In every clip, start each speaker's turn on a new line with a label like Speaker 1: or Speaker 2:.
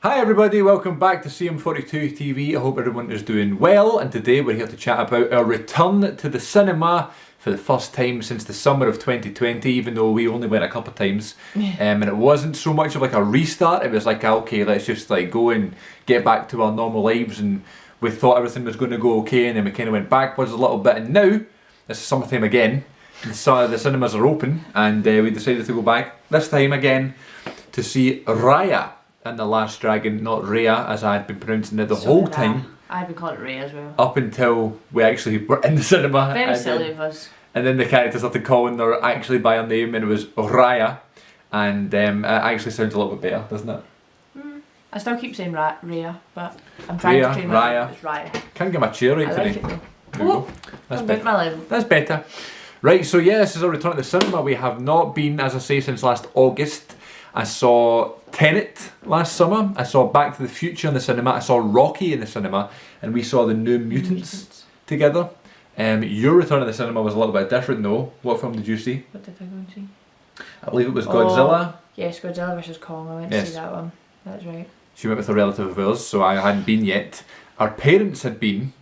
Speaker 1: Hi everybody, welcome back to CM42 TV. I hope everyone is doing well, and today we're here to chat about our return to the cinema for the first time since the summer of 2020, even though we only went a couple of times. And it wasn't so much of like a restart, it was like, okay, let's just like go and get back to our normal lives, and we thought everything was going to go okay, and then we kind of went backwards a little bit, and now, this is summertime again, and so the cinemas are open, and we decided to go back, this time again, to see Raya and the Last Dragon, not Raya as I had been pronouncing it the whole time.
Speaker 2: I've been calling it Raya as well.
Speaker 1: Up until we actually were in the cinema.
Speaker 2: Very silly of us.
Speaker 1: And then the character started calling her actually by her name, and it was Raya. And it actually sounds a little bit better, doesn't it?
Speaker 2: I still keep saying Raya, but I'm trying to train
Speaker 1: Raya.
Speaker 2: It's Raya.
Speaker 1: Can't get my chair right
Speaker 2: I
Speaker 1: today.
Speaker 2: like it though.
Speaker 1: There we go. That's better.
Speaker 2: My level.
Speaker 1: That's better. Right, so yeah, this is our return to the cinema. We have not been, as I say, since last August. I saw Tenet last summer, I saw Back to the Future in the cinema, I saw Rocky in the cinema, and we saw the New Mutants together. Your return to the cinema was a little bit different though. What film did you see?
Speaker 2: What did I go and see?
Speaker 1: I believe it was Godzilla.
Speaker 2: Yes, Godzilla vs Kong. I went to see that one. That's right.
Speaker 1: She went with a relative of ours, so I hadn't been yet. Our parents had been.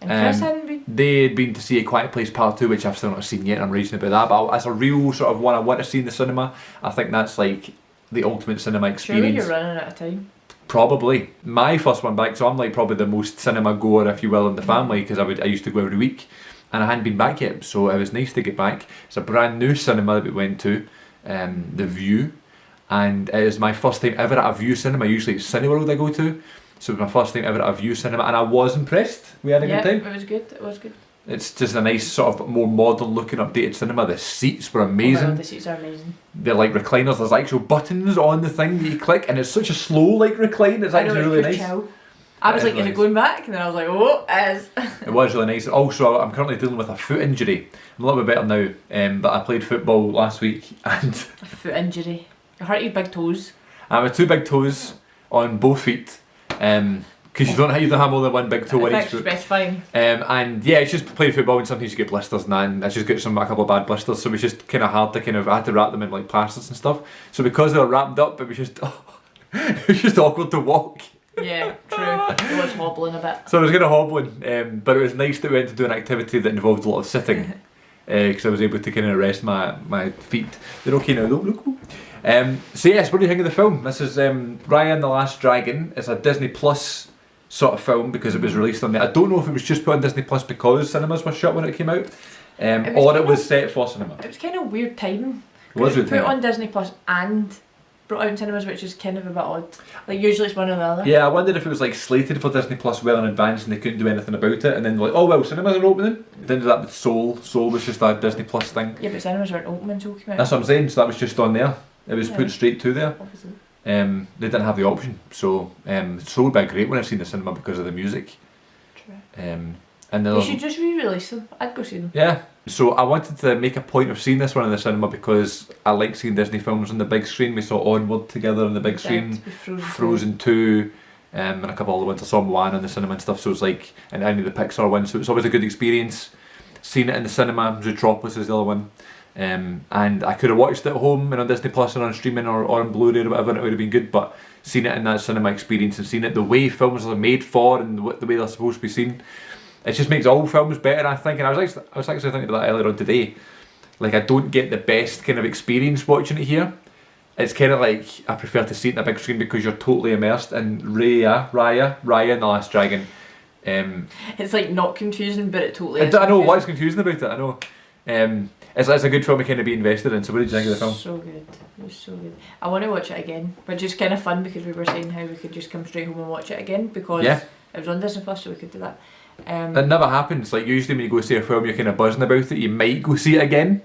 Speaker 2: And Chris hadn't been?
Speaker 1: They had been to see A Quiet Place Part 2, which I've still not seen yet. I'm raging about that, but as a real sort of one I want to see in the cinema, I think that's like the ultimate cinema experience.
Speaker 2: Surely you're running out of time.
Speaker 1: Probably. My first one back, so I'm like probably the most cinema goer, if you will, in the family, because I used to go every week, and I hadn't been back yet, so it was nice to get back. It's a brand new cinema that we went to, The View, and it is my first time ever at a View cinema. Usually it's Cineworld I go to, so it was my first time ever at a View cinema, and I was impressed. We had a good time.
Speaker 2: It was good. It was good.
Speaker 1: It's just a nice sort of more modern looking updated cinema. The seats were amazing.
Speaker 2: Oh my God, the seats are amazing.
Speaker 1: They're like recliners. There's actual buttons on the thing that you click, and it's such a slow like recline. It's actually really nice.
Speaker 2: Chill. I was like, is it going back? And then I was like, oh, it is.
Speaker 1: It was really nice. Also, I'm currently dealing with a foot injury. I'm a little bit better now, but I played football last week and
Speaker 2: a foot injury. You hurt your big toes.
Speaker 1: I have 2 big toes on both feet. Because you don't have more than one big toe on each foot.
Speaker 2: Specifying.
Speaker 1: And yeah, it's just playing football, and sometimes you get blisters and that, and I just got a couple of bad blisters, so it was just kind of hard to I had to wrap them in like plasters and stuff. So because they were wrapped up, it was just it was just awkward to walk.
Speaker 2: Yeah, true. It was hobbling a bit.
Speaker 1: So I was kind of hobbling, but it was nice that we went to do an activity that involved a lot of sitting, because I was able to kind of rest my feet. They're okay now though. Look. So yes, what do you think of the film? This is Raya and the Last Dragon. It's a Disney Plus sort of film because it was released on there. I don't know if it was just put on Disney Plus because cinemas were shut when it came out, or it was set for cinema.
Speaker 2: It was kind of weird timing.
Speaker 1: It was weird
Speaker 2: put it on Disney Plus and brought out in cinemas, which is kind of a bit odd. Like usually it's one or the other.
Speaker 1: Yeah, I wondered if it was like slated for Disney Plus well in advance and they couldn't do anything about it, and then like, oh well, cinemas are opening. They didn't do that with Soul. Soul was just a Disney Plus thing.
Speaker 2: Yeah, but cinemas weren't open when Soul came out.
Speaker 1: That's what I'm saying. So that was just on there. It was put straight to there.
Speaker 2: Obviously.
Speaker 1: They didn't have the option, so Soul would be great when I've seen the cinema because of the music.
Speaker 2: True.
Speaker 1: And
Speaker 2: they should just re-release them. I'd go see them.
Speaker 1: Yeah. So I wanted to make a point of seeing this one in the cinema because I like seeing Disney films on the big screen. We saw Onward together on the big screen, Frozen 2, and a couple of other ones. I saw Moana in the cinema and stuff. So it's like, and any of the Pixar ones. So it's always a good experience. Seeing it in the cinema. Zootropolis is the other one. And I could have watched it at home and on Disney Plus and on streaming or on Blu-ray or whatever, and it would have been good, but seeing it in that cinema experience and seeing it the way films are made for and the way they're supposed to be seen, it just makes all films better, I think. And I was actually thinking about that earlier on today. Like, I don't get the best kind of experience watching it here. It's kind of like I prefer to see it in a big screen because you're totally immersed in Raya and the Last Dragon.
Speaker 2: It's like not confusing, but it totally is.
Speaker 1: I know what's confusing about it. I know. It's a good film to kind of be invested in. So what did you think of the film?
Speaker 2: So good. It was so good. I want to watch it again, which is kind of fun because we were saying how we could just come straight home and watch it again because it was on Disney Plus, so we could do that.
Speaker 1: That never happens. Like usually when you go see a film, you're kind of buzzing about it. You might go see it again,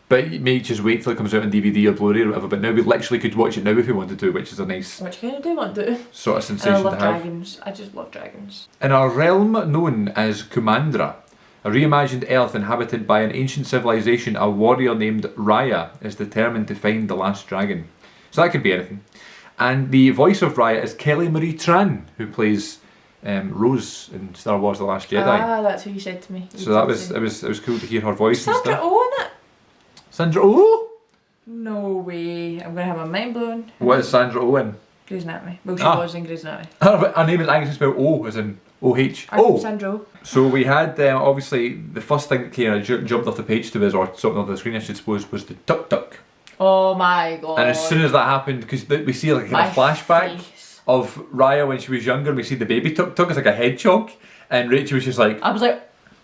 Speaker 1: but you may just wait till it comes out on DVD or Blu-ray or whatever. But now we literally could watch it now if we wanted to, which is a nice.
Speaker 2: Which kind of do want to.
Speaker 1: Sort of sensation
Speaker 2: I love
Speaker 1: to have.
Speaker 2: dragons. I just love dragons.
Speaker 1: In a realm known as Kumandra, a reimagined Earth inhabited by an ancient civilization, a warrior named Raya is determined to find the last dragon. So that could be anything. And the voice of Raya is Kelly Marie Tran, who plays Rose in Star Wars: The Last Jedi.
Speaker 2: Ah, that's who you said to me.
Speaker 1: So that was it was cool to hear her voice and
Speaker 2: Sandra
Speaker 1: stuff.
Speaker 2: Oh in it?
Speaker 1: Sandra Oh?
Speaker 2: No way. I'm gonna have my mind blown.
Speaker 1: What is Sandra Oh in?
Speaker 2: Grey's Anatomy. Well, she was in Grey's Anatomy.
Speaker 1: Her name is actually spelled O, as in O-H. Oh!
Speaker 2: Sandro.
Speaker 1: So we had, obviously, the first thing that kind of jumped off the page to us, or something off the screen I should suppose, was the tuk-tuk.
Speaker 2: Oh my god.
Speaker 1: And as soon as that happened, because we see like a flashback of Raya when she was younger, and we see the baby tuk-tuk, it's like a hedgehog, and Rachel was just like...
Speaker 2: I was like...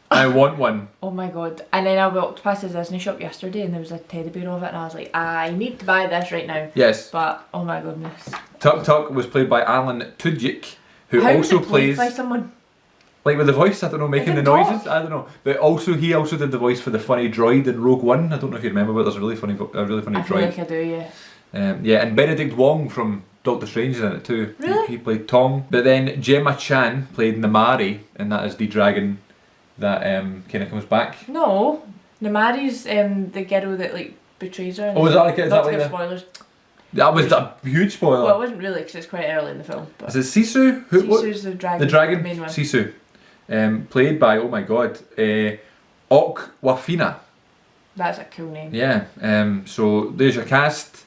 Speaker 1: I want one.
Speaker 2: Oh my god. And then I walked past the Disney shop yesterday and there was a teddy bear of it and I was like, I need to buy this right now.
Speaker 1: Yes.
Speaker 2: But, oh my goodness.
Speaker 1: Tuk-Tuk was played by Alan Tudyk, who also plays...
Speaker 2: by someone?
Speaker 1: Like with the voice, I don't know, making the noises, I don't know. But he also did the voice for the funny droid in Rogue One. I don't know if you remember, but there's a really funny droid.
Speaker 2: I feel like I do, yeah.
Speaker 1: Yeah, and Benedict Wong from Doctor Strange is in it too.
Speaker 2: Really?
Speaker 1: He played Tong. But then Gemma Chan played Namari, and that is the dragon that kind of comes back.
Speaker 2: No, Namari's the girl that like betrays her.
Speaker 1: Oh, is that like it?
Speaker 2: Not to give spoilers.
Speaker 1: That was a huge spoiler.
Speaker 2: Well, it wasn't really because it's quite early in the film. But
Speaker 1: is it Sisu?
Speaker 2: Sisu's the dragon.
Speaker 1: The dragon,
Speaker 2: the main one.
Speaker 1: Sisu. Played by, oh my god, Okwafina.
Speaker 2: That's a cool name.
Speaker 1: Yeah, so there's your cast,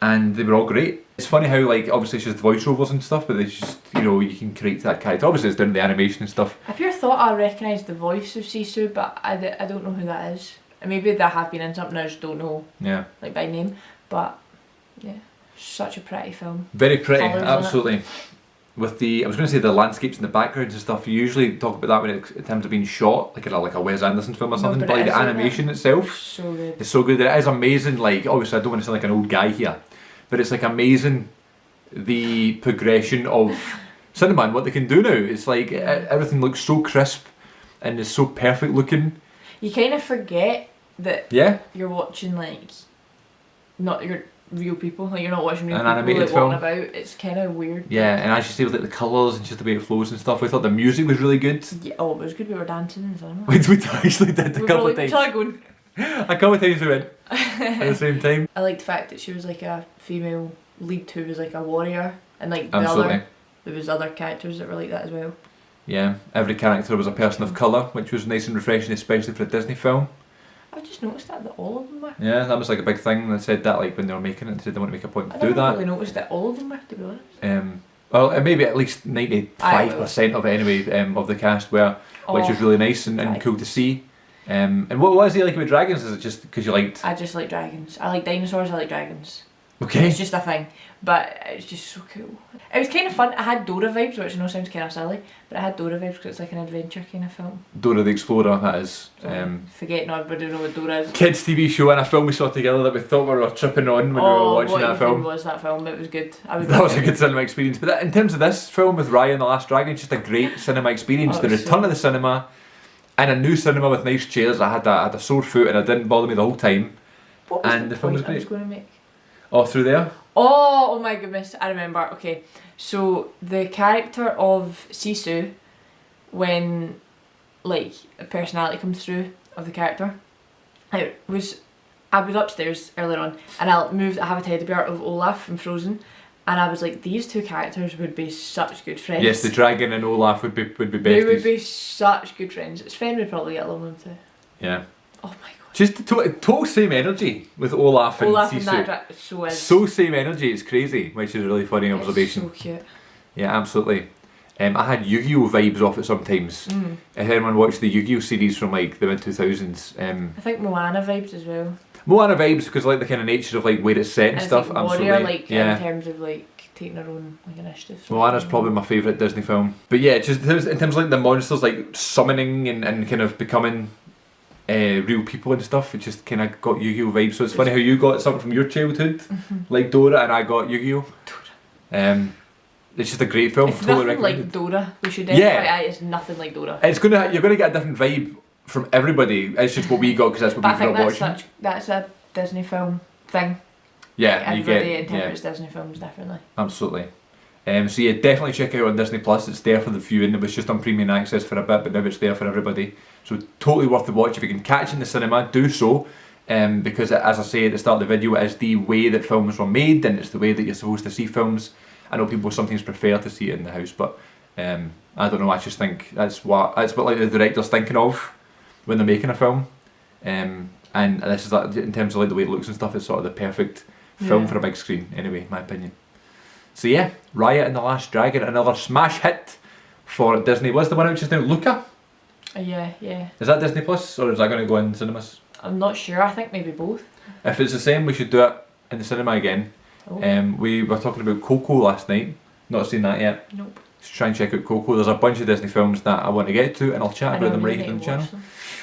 Speaker 1: and they were all great. It's funny how, like, obviously it's just voiceovers and stuff, but it's just, you know, you can create that character. Obviously it's down to the animation and stuff.
Speaker 2: I pure thought I recognised the voice of Sisu, but I don't know who that is. And maybe they have been in something I just don't know, like by name. But, yeah, such a pretty film.
Speaker 1: Very pretty,
Speaker 2: Colours
Speaker 1: absolutely. With the, I was going to say the landscapes and the backgrounds and stuff, you usually talk about that when in terms of being shot, like in a Wes Anderson film or something, but like the animation itself,
Speaker 2: so good.
Speaker 1: It's so good. It is amazing, like, obviously I don't want to sound like an old guy here, but it's like amazing the progression of cinema and what they can do now. It's like everything looks so crisp and is so perfect looking.
Speaker 2: You kind of forget that you're watching like, not your real people, like you're not watching real people like walking about. It's kind of weird.
Speaker 1: Yeah, and as you say with like the colours and just the way it flows and stuff, we thought the music was really good.
Speaker 2: Yeah, oh, it was good. We were dancing in the cinema.
Speaker 1: We actually did a couple of times. A couple of times we went at the same time.
Speaker 2: I liked the fact that she was like a female lead who was like a warrior, and like
Speaker 1: there
Speaker 2: was other characters that were like that as well.
Speaker 1: Yeah, every character was a person of colour, which was nice and refreshing, especially for a Disney film.
Speaker 2: I just noticed that all of them were.
Speaker 1: Yeah, that was like a big thing. They said that like when they were making it, they said they want to make a point to do that.
Speaker 2: I never really noticed that all of them were, to be honest.
Speaker 1: Well, maybe at least 95% of it anyway, of the cast were, which was really nice and cool to see. And what was it like with dragons? Is it just because you liked...
Speaker 2: I just like dragons. I like dinosaurs, I like dragons.
Speaker 1: Okay.
Speaker 2: It's just a thing. But it's just so cool. It was kind of fun. I had Dora vibes, which I know sounds kind of silly, but I had Dora vibes because it's like an adventure kind of film.
Speaker 1: Dora the Explorer, that is.
Speaker 2: Forgetting everybody know what Dora is.
Speaker 1: Kids TV show and a film we saw together that we thought we were tripping on when we were watching that film.
Speaker 2: Was that film? It was good.
Speaker 1: That was a good cinema experience. But in terms of this film with Raya and the Last Dragon, it's just a great cinema experience. The return of the cinema, and a new cinema with nice chairs. I had a sore foot and it didn't bother me the whole time.
Speaker 2: What was the film was great. I was going to make?
Speaker 1: Oh, through there?
Speaker 2: Oh my goodness, I remember. Okay, so the character of Sisu, when like a personality comes through of the character, I was upstairs earlier on and I have a teddy bear of Olaf from Frozen, and I was like, these two characters would be such good friends.
Speaker 1: Yes, the dragon and Olaf would be besties.
Speaker 2: They would be such good friends. Sven would probably get along with them too.
Speaker 1: Yeah.
Speaker 2: Oh my god.
Speaker 1: Just the total same energy with Olaf and Sisu.
Speaker 2: And
Speaker 1: so same energy, it's crazy, which is a really funny observation.
Speaker 2: So cute.
Speaker 1: Yeah, absolutely. I had Yu-Gi-Oh vibes off it sometimes. If anyone watched the Yu-Gi-Oh series from like the mid-2000s.
Speaker 2: I think Moana vibes as well.
Speaker 1: Moana vibes because I like the kind of nature of like where it's set and stuff.
Speaker 2: Like warrior, like in terms of like taking their own like initiative.
Speaker 1: Moana's probably my favourite Disney film. But yeah, just in terms of like the monsters like summoning and kind of becoming real people and stuff, it just kind of got Yu-Gi-Oh vibes. So it's funny how you got something from your childhood, like Dora, and I got Yu-Gi-Oh. It's just a great film.
Speaker 2: It's
Speaker 1: totally
Speaker 2: nothing
Speaker 1: recommended.
Speaker 2: like Dora. We should definitely. It's nothing like Dora.
Speaker 1: You're gonna get a different vibe from everybody. It's just what we got because that's what we grew up watching.
Speaker 2: That's a Disney film thing.
Speaker 1: Yeah,
Speaker 2: like everybody interprets Disney films differently.
Speaker 1: Absolutely. So yeah, definitely check it out on Disney Plus. It's there for the viewing. It was just on premium access for a bit, but now it's there for everybody. So totally worth the watch. If you can catch it in the cinema, do so. Because as I say at the start of the video, it is the way that films were made, and it's the way that you're supposed to see films. I know people sometimes prefer to see it in the house, but I don't know. I just think that's what like the director's thinking of when they're making a film. And this is like, in terms of like the way it looks and stuff, it's sort of the perfect film for a big screen. Anyway, in my opinion. So yeah, Raya and the Last Dragon, another smash hit for Disney. What's the one out just now? Luca?
Speaker 2: Yeah.
Speaker 1: Is that Disney Plus or is that going to go in cinemas?
Speaker 2: I'm not sure, I think maybe both.
Speaker 1: If it's the same, we should do it in the cinema again.
Speaker 2: Oh.
Speaker 1: We were talking about Coco last night. Not seen that yet.
Speaker 2: Nope.
Speaker 1: Just try and check out Coco. There's a bunch of Disney films that I want to get to and I'll chat about them right here on the channel.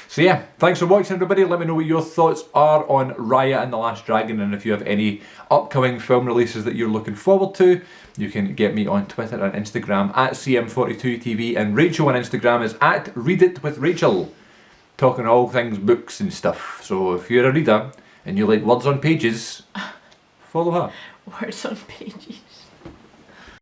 Speaker 1: So yeah, thanks for watching everybody. Let me know what your thoughts are on Raya and the Last Dragon, and if you have any upcoming film releases that you're looking forward to, you can get me on Twitter and Instagram at CM42TV, and Rachel on Instagram is at ReadItWithRachel, talking all things books and stuff. So if you're a reader and you like words on pages, follow her.
Speaker 2: Words on pages.